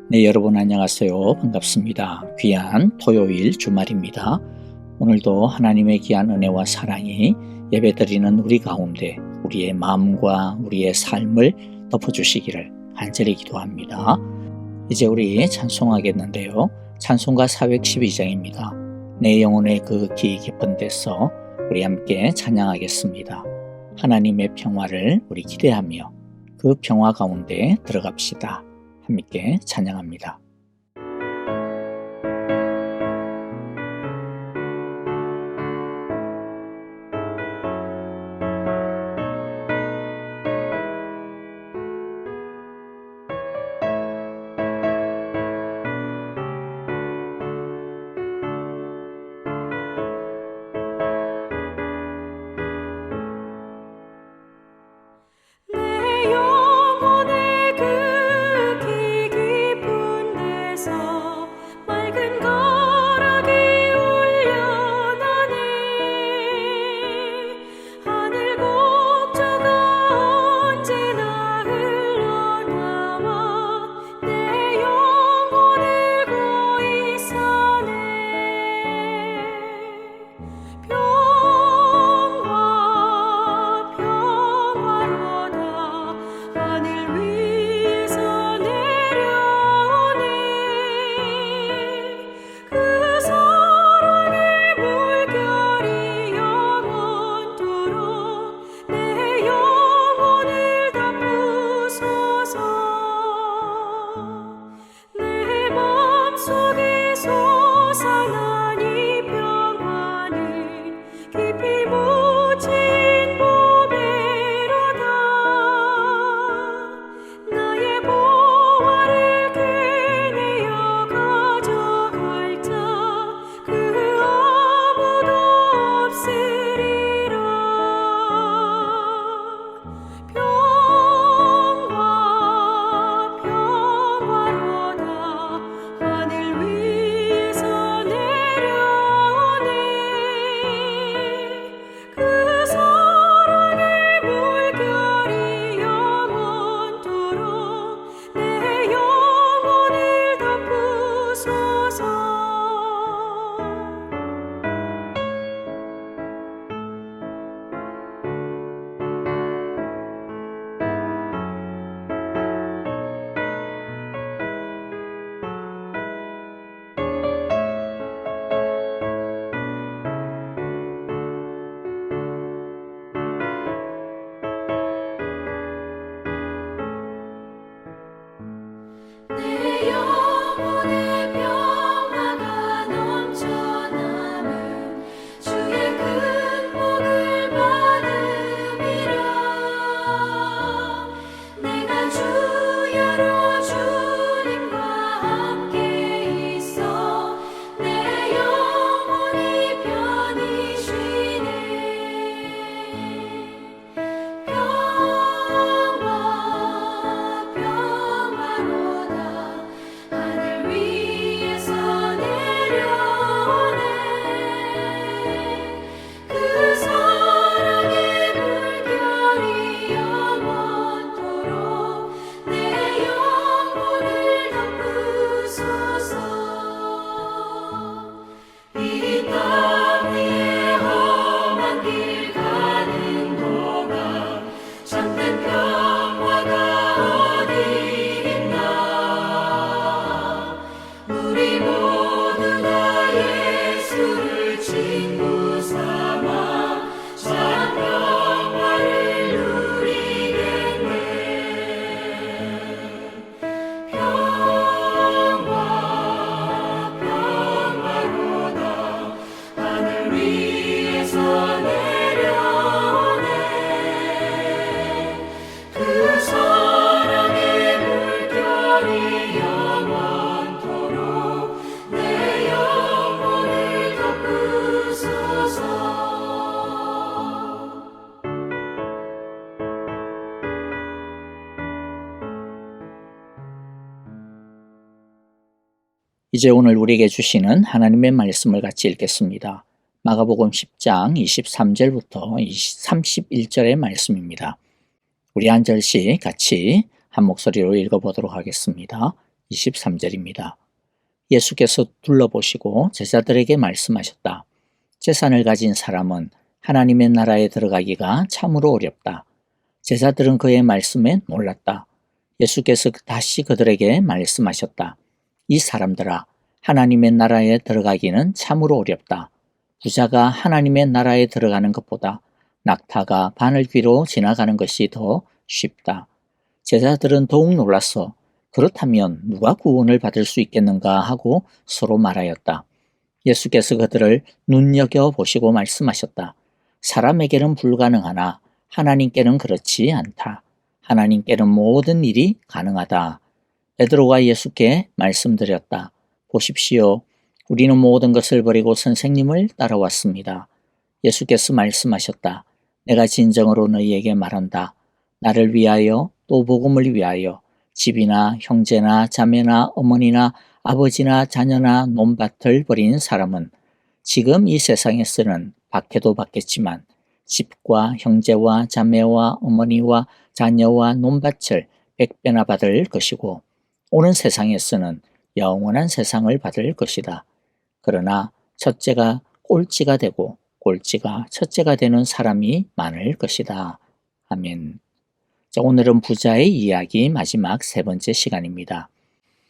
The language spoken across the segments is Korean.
네, 여러분 안녕하세요. 반갑습니다. 귀한 토요일 주말입니다. 오늘도 하나님의 귀한 은혜와 사랑이 예배드리는 우리 가운데 우리의 마음과 우리의 삶을 덮어주시기를 간절히 기도합니다. 이제 우리 찬송하겠는데요. 찬송가 412장입니다. 내 영혼의 그 깊은 데서 우리 함께 찬양하겠습니다. 하나님의 평화를 우리 기대하며 그 평화 가운데 들어갑시다. 함께 찬양합니다. 이제 오늘 우리에게 주시는 하나님의 말씀을 같이 읽겠습니다. 마가복음 10장 23절부터 31절의 말씀입니다. 우리 한 절씩 같이 한 목소리로 읽어보도록 하겠습니다. 23절입니다. 예수께서 둘러보시고 제자들에게 말씀하셨다. 재산을 가진 사람은 하나님의 나라에 들어가기가 참으로 어렵다. 제자들은 그의 말씀에 놀랐다. 예수께서 다시 그들에게 말씀하셨다. 이 사람들아, 하나님의 나라에 들어가기는 참으로 어렵다. 부자가 하나님의 나라에 들어가는 것보다 낙타가 바늘귀로 지나가는 것이 더 쉽다. 제자들은 더욱 놀라서 그렇다면 누가 구원을 받을 수 있겠는가 하고 서로 말하였다. 예수께서 그들을 눈여겨보시고 말씀하셨다. 사람에게는 불가능하나 하나님께는 그렇지 않다. 하나님께는 모든 일이 가능하다. 베드로가 예수께 말씀드렸다. 보십시오. 우리는 모든 것을 버리고 선생님을 따라왔습니다. 예수께서 말씀하셨다. 내가 진정으로 너희에게 말한다. 나를 위하여 또 복음을 위하여 집이나 형제나 자매나 어머니나 아버지나 자녀나 논밭을 버린 사람은 지금 이 세상에서는 박해도 받겠지만 집과 형제와 자매와 어머니와 자녀와 논밭을 100배나 받을 것이고 오는 세상에서는 영원한 세상을 받을 것이다. 그러나 첫째가 꼴찌가 되고 꼴찌가 첫째가 되는 사람이 많을 것이다. 아멘. 자, 오늘은 부자의 이야기 마지막 세 번째 시간입니다.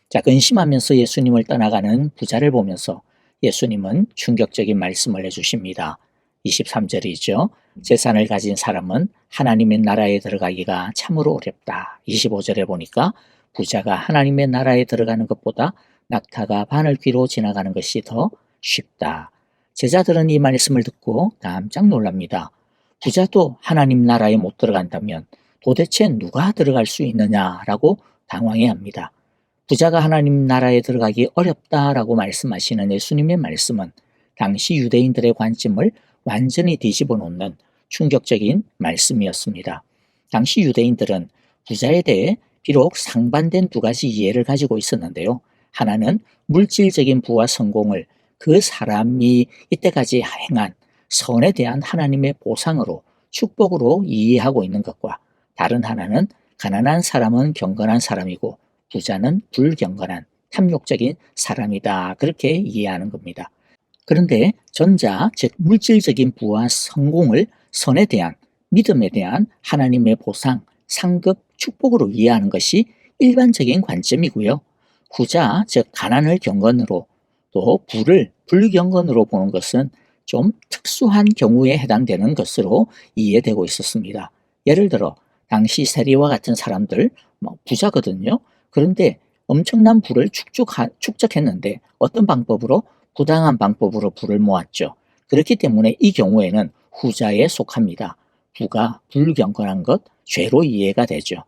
자, 근심하면서 예수님을 떠나가는 부자를 보면서 예수님은 충격적인 말씀을 해주십니다. 23절이죠. 재산을 가진 사람은 하나님의 나라에 들어가기가 참으로 어렵다. 25절에 보니까 부자가 하나님의 나라에 들어가는 것보다 낙타가 바늘귀로 지나가는 것이 더 쉽다. 제자들은 이 말씀을 듣고 깜짝 놀랍니다. 부자도 하나님 나라에 못 들어간다면 도대체 누가 들어갈 수 있느냐라고 당황해합니다. 부자가 하나님 나라에 들어가기 어렵다라고 말씀하시는 예수님의 말씀은 당시 유대인들의 관점을 완전히 뒤집어 놓는 충격적인 말씀이었습니다. 당시 유대인들은 부자에 대해 비록 상반된 두 가지 이해를 가지고 있었는데요. 하나는 물질적인 부와 성공을 그 사람이 이때까지 행한 선에 대한 하나님의 보상으로 축복으로 이해하고 있는 것과 다른 하나는 가난한 사람은 경건한 사람이고 부자는 불경건한 탐욕적인 사람이다. 그렇게 이해하는 겁니다. 그런데 전자, 즉 물질적인 부와 성공을 선에 대한 믿음에 대한 하나님의 보상, 상급, 축복으로 이해하는 것이 일반적인 관점이고요. 후자, 즉 가난을 경건으로 또 부를 불경건으로 보는 것은 좀 특수한 경우에 해당되는 것으로 이해되고 있었습니다. 예를 들어 당시 세리와 같은 사람들 부자거든요. 그런데 엄청난 부를 축적했는데 어떤 방법으로? 부당한 방법으로 부를 모았죠. 그렇기 때문에 이 경우에는 후자에 속합니다. 부가 불경건한 것, 죄로 이해가 되죠.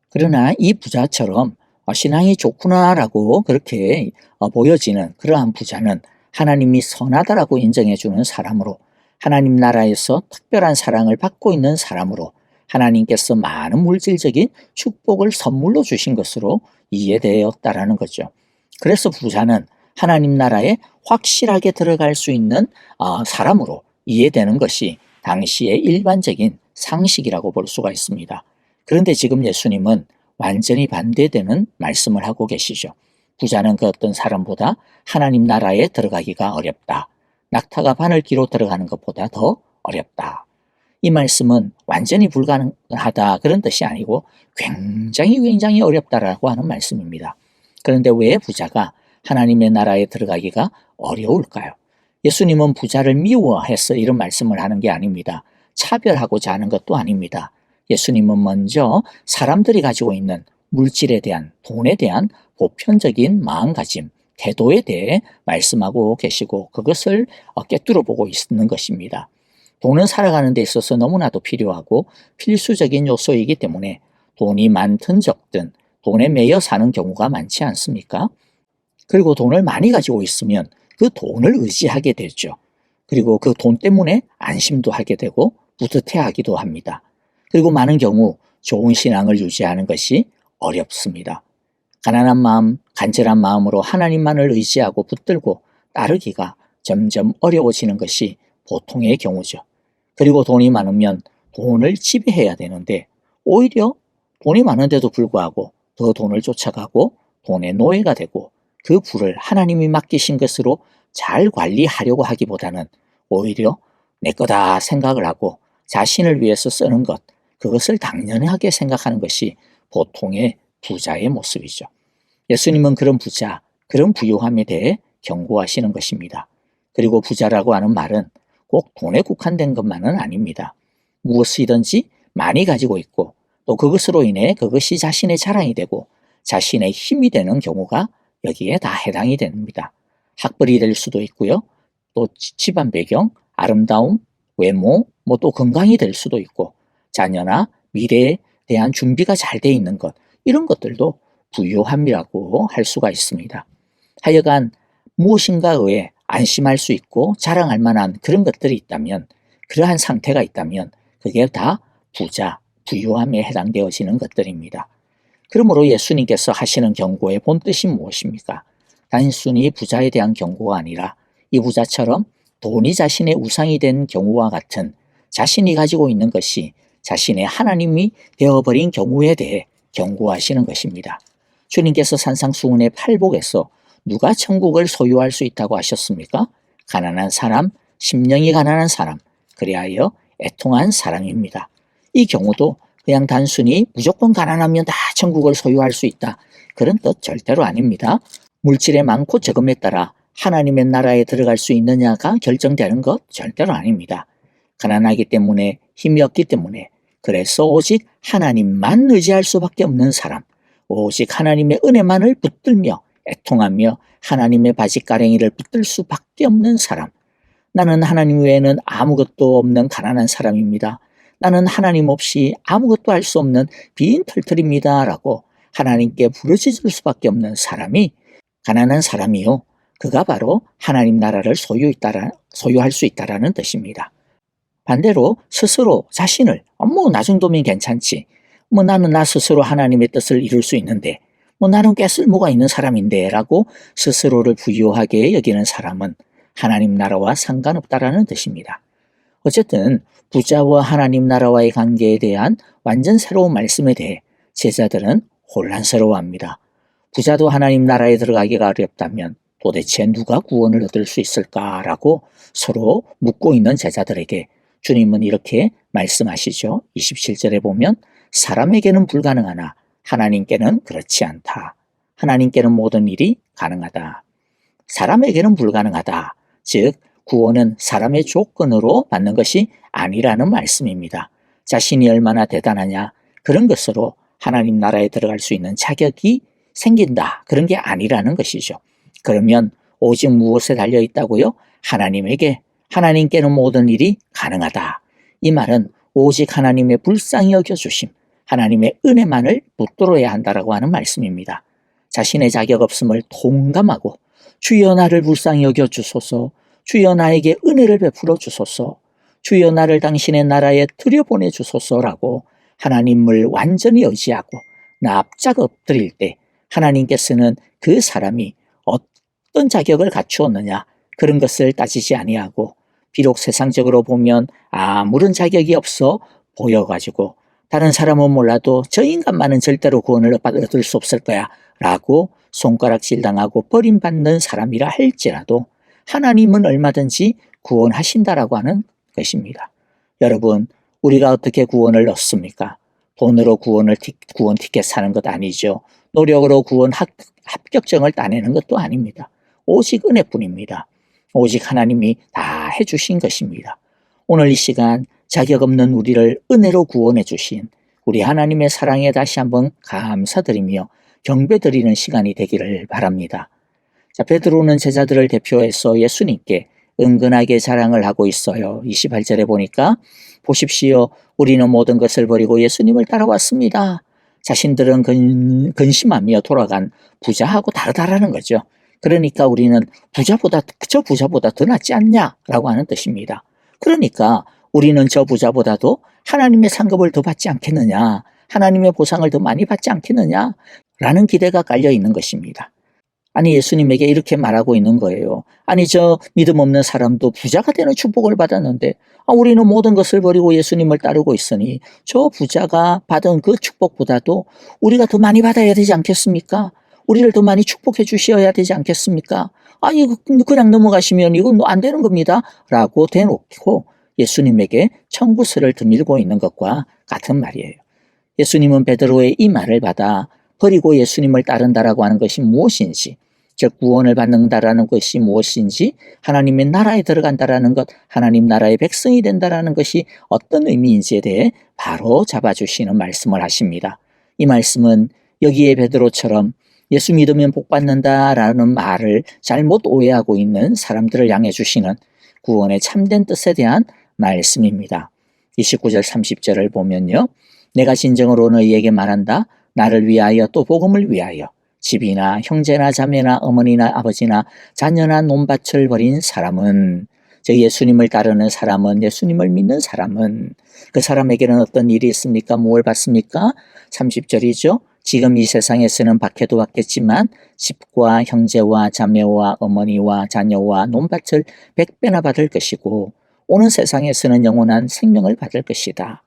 그러나 이 부자처럼 신앙이 좋구나라고 그렇게 보여지는 그러한 부자는 하나님이 선하다라고 인정해주는 사람으로 하나님 나라에서 특별한 사랑을 받고 있는 사람으로 하나님께서 많은 물질적인 축복을 선물로 주신 것으로 이해되었다라는 거죠. 그래서 부자는 하나님 나라에 확실하게 들어갈 수 있는 사람으로 이해되는 것이 당시의 일반적인 상식이라고 볼 수가 있습니다. 그런데 지금 예수님은 완전히 반대되는 말씀을 하고 계시죠. 부자는 그 어떤 사람보다 하나님 나라에 들어가기가 어렵다. 낙타가 바늘귀로 들어가는 것보다 더 어렵다. 이 말씀은 완전히 불가능하다 그런 뜻이 아니고 굉장히 어렵다라고 하는 말씀입니다. 그런데 왜 부자가 하나님의 나라에 들어가기가 어려울까요? 예수님은 부자를 미워해서 이런 말씀을 하는 게 아닙니다. 차별하고자 하는 것도 아닙니다. 예수님은 먼저 사람들이 가지고 있는 물질에 대한, 돈에 대한 보편적인 마음가짐, 태도에 대해 말씀하고 계시고 그것을 꿰뚫어 보고 있는 것입니다. 돈은 살아가는 데 있어서 너무나도 필요하고 필수적인 요소이기 때문에 돈이 많든 적든 돈에 매여 사는 경우가 많지 않습니까? 그리고 돈을 많이 가지고 있으면 그 돈을 의지하게 되죠. 그리고 그 돈 때문에 안심도 하게 되고 뿌듯해하기도 합니다. 그리고 많은 경우 좋은 신앙을 유지하는 것이 어렵습니다. 가난한 마음, 간절한 마음으로 하나님만을 의지하고 붙들고 따르기가 점점 어려워지는 것이 보통의 경우죠. 그리고 돈이 많으면 돈을 지배해야 되는데 오히려 돈이 많은데도 불구하고 더 돈을 쫓아가고 돈의 노예가 되고 그 부를 하나님이 맡기신 것으로 잘 관리하려고 하기보다는 오히려 내 거다 생각을 하고 자신을 위해서 쓰는 것, 그것을 당연하게 생각하는 것이 보통의 부자의 모습이죠. 예수님은 그런 부자, 그런 부유함에 대해 경고하시는 것입니다. 그리고 부자라고 하는 말은 꼭 돈에 국한된 것만은 아닙니다. 무엇이든지 많이 가지고 있고 또 그것으로 인해 그것이 자신의 자랑이 되고 자신의 힘이 되는 경우가 여기에 다 해당이 됩니다. 학벌이 될 수도 있고요. 또 집안 배경, 아름다움, 외모, 또 건강이 될 수도 있고 자녀나 미래에 대한 준비가 잘 돼 있는 것, 이런 것들도 부유함이라고 할 수가 있습니다. 하여간 무엇인가 에 안심할 수 있고 자랑할 만한 그런 것들이 있다면, 그러한 상태가 있다면 그게 다 부자, 부유함에 해당되어지는 것들입니다. 그러므로 예수님께서 하시는 경고의 본뜻이 무엇입니까? 단순히 부자에 대한 경고가 아니라 이 부자처럼 돈이 자신의 우상이 된 경우와 같은 자신이 가지고 있는 것이 자신의 하나님이 되어버린 경우에 대해 경고하시는 것입니다. 주님께서 산상수훈의 팔복에서 누가 천국을 소유할 수 있다고 하셨습니까? 가난한 사람, 심령이 가난한 사람, 그리하여 애통한 사람입니다. 이 경우도 그냥 단순히 무조건 가난하면 다 천국을 소유할 수 있다, 그런 뜻 절대로 아닙니다. 물질의 많고 적음에 따라 하나님의 나라에 들어갈 수 있느냐가 결정되는 것 절대로 아닙니다. 가난하기 때문에, 힘이 없기 때문에, 그래서 오직 하나님만 의지할 수밖에 없는 사람, 오직 하나님의 은혜만을 붙들며 애통하며 하나님의 바짓가랭이를 붙들 수밖에 없는 사람, 나는 하나님 외에는 아무것도 없는 가난한 사람입니다. 나는 하나님 없이 아무것도 할 수 없는 빈털털입니다 라고 하나님께 부르짖을 수밖에 없는 사람이 가난한 사람이요, 그가 바로 하나님 나라를 소유할 수 있다라는 뜻입니다. 반대로 스스로 자신을 나 정도면 괜찮지, 나는 나 스스로 하나님의 뜻을 이룰 수 있는데, 나는 꽤 쓸모가 있는 사람인데 라고 스스로를 부유하게 여기는 사람은 하나님 나라와 상관없다라는 뜻입니다. 어쨌든 부자와 하나님 나라와의 관계에 대한 완전 새로운 말씀에 대해 제자들은 혼란스러워합니다. 부자도 하나님 나라에 들어가기가 어렵다면 도대체 누가 구원을 얻을 수 있을까라고 서로 묻고 있는 제자들에게 주님은 이렇게 말씀하시죠. 27절에 보면 사람에게는 불가능하나 하나님께는 그렇지 않다. 하나님께는 모든 일이 가능하다. 사람에게는 불가능하다. 즉 구원은 사람의 조건으로 받는 것이 아니라는 말씀입니다. 자신이 얼마나 대단하냐, 그런 것으로 하나님 나라에 들어갈 수 있는 자격이 생긴다, 그런 게 아니라는 것이죠. 그러면 오직 무엇에 달려있다고요? 하나님께는 모든 일이 가능하다. 이 말은 오직 하나님의 불쌍히 여겨주심, 하나님의 은혜만을 붙들어야 한다라고 하는 말씀입니다. 자신의 자격 없음을 통감하고 주여 나를 불쌍히 여겨주소서, 주여 나에게 은혜를 베풀어 주소서, 주여 나를 당신의 나라에 들여보내 주소서라고 하나님을 완전히 의지하고 납작 엎드릴 때 하나님께서는 그 사람이 어떤 자격을 갖추었느냐, 그런 것을 따지지 아니하고, 비록 세상적으로 보면 아무런 자격이 없어 보여가지고 다른 사람은 몰라도 저 인간만은 절대로 구원을 얻을 수 없을 거야 라고 손가락질 당하고 버림받는 사람이라 할지라도 하나님은 얼마든지 구원하신다라고 하는 것입니다. 여러분, 우리가 어떻게 구원을 얻습니까? 돈으로 구원 티켓 사는 것 아니죠. 노력으로 구원 합격증을 따내는 것도 아닙니다. 오직 은혜뿐입니다. 오직 하나님이 다 해주신 것입니다. 오늘 이 시간 자격 없는 우리를 은혜로 구원해 주신 우리 하나님의 사랑에 다시 한번 감사드리며 경배드리는 시간이 되기를 바랍니다. 자, 베드로는 제자들을 대표해서 예수님께 은근하게 자랑을 하고 있어요. 28절에 보니까 보십시오. 우리는 모든 것을 버리고 예수님을 따라왔습니다. 자신들은 근심하며 돌아간 부자하고 다르다라는 거죠. 그러니까 우리는 저 부자보다 더 낫지 않냐라고 하는 뜻입니다. 그러니까 우리는 저 부자보다도 하나님의 상급을 더 받지 않겠느냐, 하나님의 보상을 더 많이 받지 않겠느냐 라는 기대가 깔려 있는 것입니다. 아니, 예수님에게 이렇게 말하고 있는 거예요. 아니, 저 믿음 없는 사람도 부자가 되는 축복을 받았는데 우리는 모든 것을 버리고 예수님을 따르고 있으니 저 부자가 받은 그 축복보다도 우리가 더 많이 받아야 되지 않겠습니까? 우리를 더 많이 축복해 주셔야 되지 않겠습니까? 아, 이거 그냥 넘어가시면 이거 안 되는 겁니다. 라고 대놓고 예수님에게 청구서를 드밀고 있는 것과 같은 말이에요. 예수님은 베드로의 이 말을 받아 버리고 예수님을 따른다라고 하는 것이 무엇인지, 즉 구원을 받는다라는 것이 무엇인지, 하나님의 나라에 들어간다라는 것, 하나님 나라의 백성이 된다라는 것이 어떤 의미인지에 대해 바로 잡아주시는 말씀을 하십니다. 이 말씀은 여기에 베드로처럼 예수 믿으면 복 받는다라는 말을 잘못 오해하고 있는 사람들을 향해 주시는 구원의 참된 뜻에 대한 말씀입니다. 29절 30절을 보면요. 내가 진정으로 너희에게 말한다. 나를 위하여 또 복음을 위하여 집이나 형제나 자매나 어머니나 아버지나 자녀나 논밭을 버린 사람은, 즉 예수님을 따르는 사람은, 예수님을 믿는 사람은 그 사람에게는 어떤 일이 있습니까? 무엇을 받습니까? 30절이죠. 지금 이 세상에서는 박해도 받겠지만 집과 형제와 자매와 어머니와 자녀와 논밭을 100배나 받을 것이고 오는 세상에서는 영원한 생명을 받을 것이다.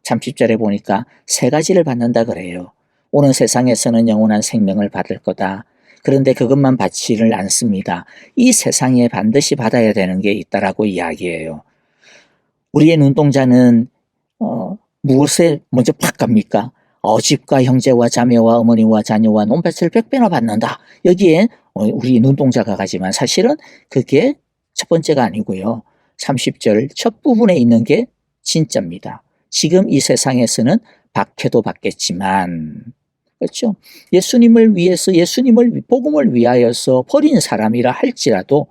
30절에 보니까 세 가지를 받는다 그래요. 오는 세상에서는 영원한 생명을 받을 거다. 그런데 그것만 받지를 않습니다. 이 세상에 반드시 받아야 되는 게 있다라고 이야기해요. 우리의 눈동자는 무엇에 먼저 팍 갑니까? 집과 형제와 자매와 어머니와 자녀와 논밭을 100배나 받는다. 여기에 우리 눈동자가 가지만 사실은 그게 첫 번째가 아니고요. 30절 첫 부분에 있는 게 진짜입니다. 지금 이 세상에서는 박해도 받겠지만, 그렇죠? 예수님을 위해서, 예수님을 복음을 위하여서 버린 사람이라 할지라도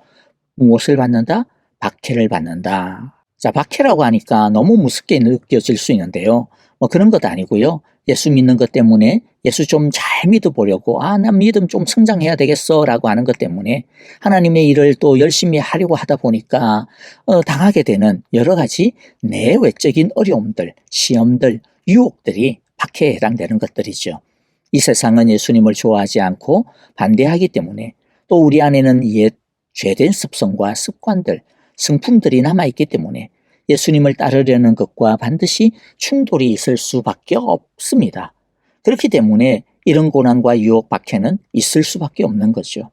무엇을 받는다? 박해를 받는다. 자, 박해라고 하니까 너무 무섭게 느껴질 수 있는데요. 그런 것 아니고요. 예수 믿는 것 때문에 예수 좀 잘 믿어보려고, 난 믿음 좀 성장해야 되겠어 라고 하는 것 때문에 하나님의 일을 또 열심히 하려고 하다 보니까 당하게 되는 여러 가지 내외적인 어려움들, 시험들, 유혹들이 박해에 해당되는 것들이죠. 이 세상은 예수님을 좋아하지 않고 반대하기 때문에 또 우리 안에는 옛 죄된 습성과 습관들, 성품들이 남아있기 때문에 예수님을 따르려는 것과 반드시 충돌이 있을 수밖에 없습니다. 그렇기 때문에 이런 고난과 유혹, 박해는 있을 수밖에 없는 거죠.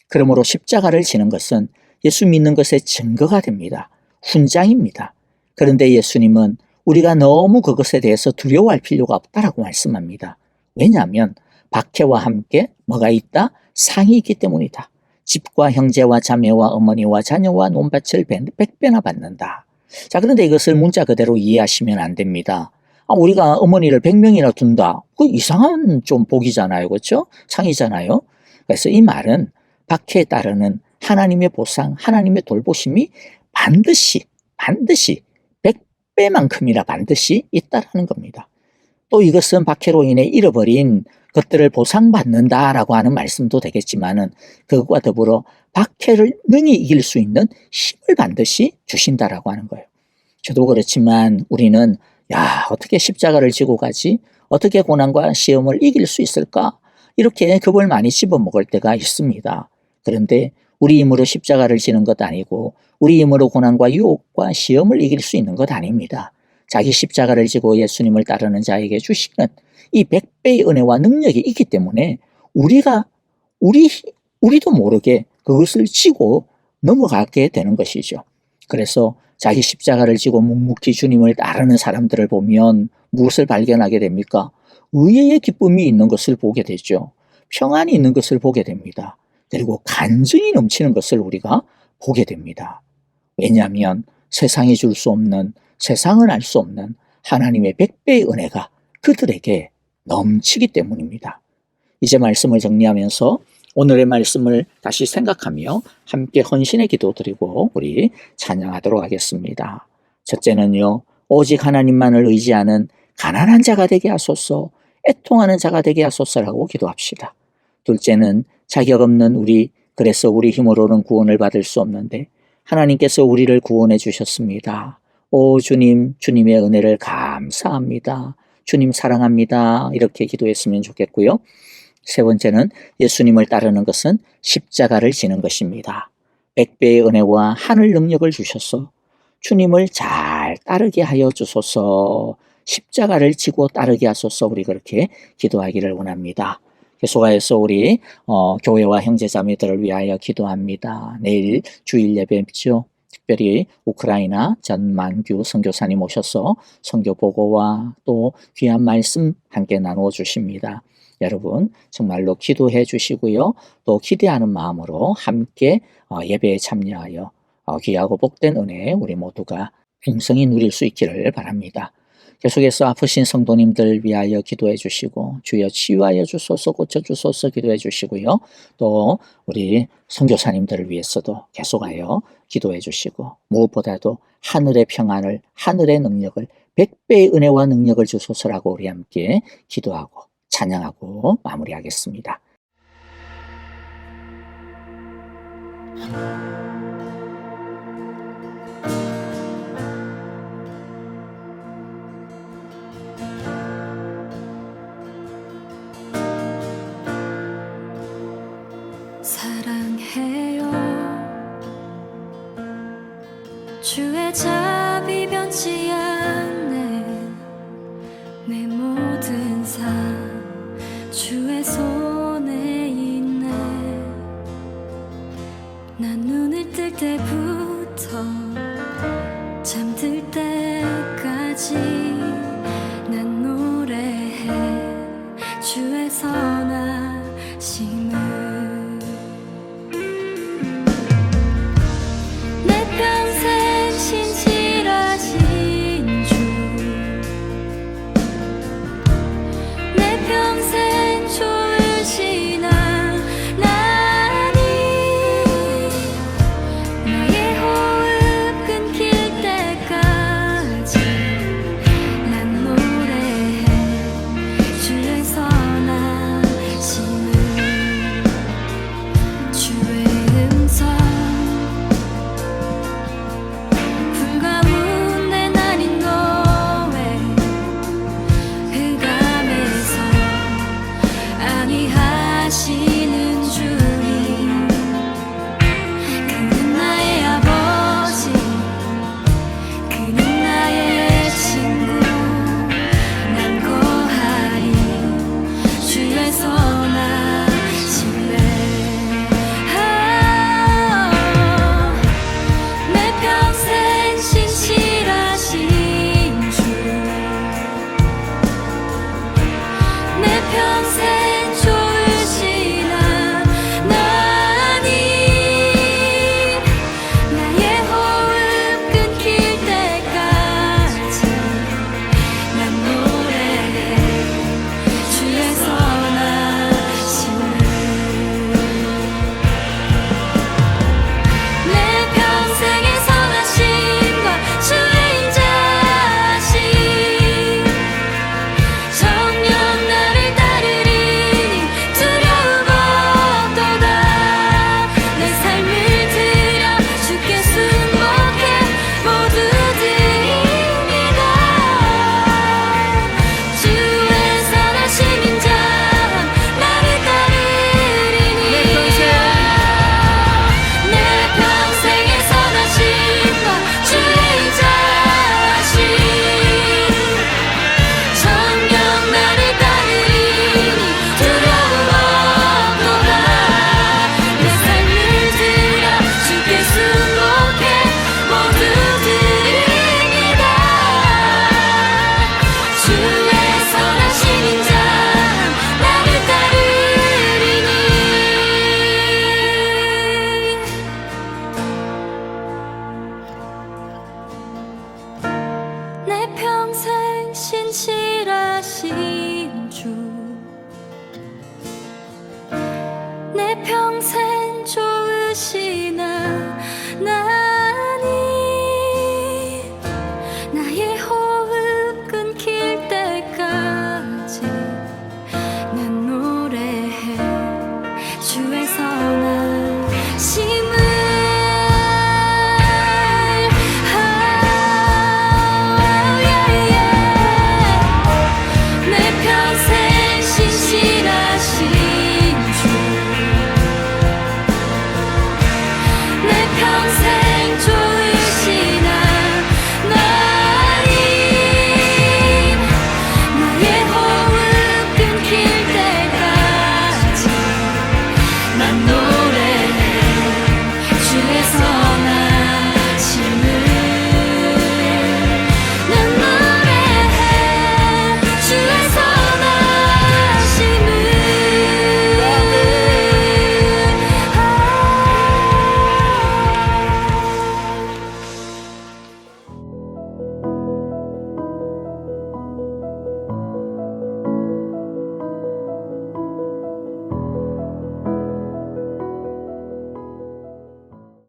그러므로 십자가를 지는 것은 예수 믿는 것의 증거가 됩니다. 훈장입니다. 그런데 예수님은 우리가 너무 그것에 대해서 두려워할 필요가 없다라고 말씀합니다. 왜냐하면 박해와 함께 뭐가 있다? 상이 있기 때문이다. 집과 형제와 자매와 어머니와 자녀와 논밭을 100배나 받는다. 자, 그런데 이것을 문자 그대로 이해하시면 안 됩니다. 우리가 어머니를 100명이나 둔다. 그 이상한 좀 복이잖아요. 그렇죠? 상이잖아요. 그래서 이 말은 박해에 따르는 하나님의 보상, 하나님의 돌보심이 반드시 100배만큼이나 반드시 있다라는 겁니다. 또 이것은 박해로 인해 잃어버린 것들을 보상받는다라고 하는 말씀도 되겠지만은 그것과 더불어 박해를 능히 이길 수 있는 힘을 반드시 주신다라고 하는 거예요. 저도 그렇지만 우리는 어떻게 십자가를 지고 가지? 어떻게 고난과 시험을 이길 수 있을까? 이렇게 겁을 많이 집어먹을 때가 있습니다. 그런데 우리 힘으로 십자가를 지는 것 아니고 우리 힘으로 고난과 유혹과 시험을 이길 수 있는 것 아닙니다. 자기 십자가를 지고 예수님을 따르는 자에게 주시는 이 100배의 은혜와 능력이 있기 때문에 우리도 모르게 그것을 지고 넘어가게 되는 것이죠. 그래서 자기 십자가를 지고 묵묵히 주님을 따르는 사람들을 보면 무엇을 발견하게 됩니까? 의의 기쁨이 있는 것을 보게 되죠. 평안이 있는 것을 보게 됩니다. 그리고 간증이 넘치는 것을 우리가 보게 됩니다. 왜냐하면 세상이 줄 수 없는, 세상은 알 수 없는 하나님의 100배의 은혜가 그들에게 넘치기 때문입니다. 이제 말씀을 정리하면서 오늘의 말씀을 다시 생각하며 함께 헌신의 기도 드리고 우리 찬양하도록 하겠습니다. 첫째는요, 오직 하나님만을 의지하는 가난한 자가 되게 하소서, 애통하는 자가 되게 하소서라고 기도합시다. 둘째는 자격 없는 그래서 우리 힘으로는 구원을 받을 수 없는데 하나님께서 우리를 구원해 주셨습니다. 오 주님, 주님의 은혜를 감사합니다. 주님 사랑합니다. 이렇게 기도했으면 좋겠고요. 세 번째는 예수님을 따르는 것은 십자가를 지는 것입니다. 100배의 은혜와 하늘 능력을 주셔서 주님을 잘 따르게 하여 주소서, 십자가를 지고 따르게 하소서, 우리 그렇게 기도하기를 원합니다. 계속하여서 우리 교회와 형제자매들을 위하여 기도합니다. 내일 주일 예배죠. 특별히 우크라이나 전만규 선교사님 오셔서 선교 보고와 또 귀한 말씀 함께 나누어 주십니다. 여러분 정말로 기도해 주시고요. 또 기대하는 마음으로 함께 예배에 참여하여 귀하고 복된 은혜 우리 모두가 평생이 누릴 수 있기를 바랍니다. 계속해서 아프신 성도님들 위하여 기도해 주시고 주여 치유하여 주소서 고쳐주소서 기도해 주시고요. 또 우리 선교사님들을 위해서도 계속하여 기도해 주시고 무엇보다도 하늘의 평안을 하늘의 능력을 100배의 은혜와 능력을 주소서라고 우리 함께 기도하고 찬양하고 마무리하겠습니다. 사랑해요 주의 자비 변치 않네 내 모든 삶 주의 손에 있네 난 눈을 뜰 때부터 잠들 때까지 난 노래해 주의 선하심을 내 평생 신실하신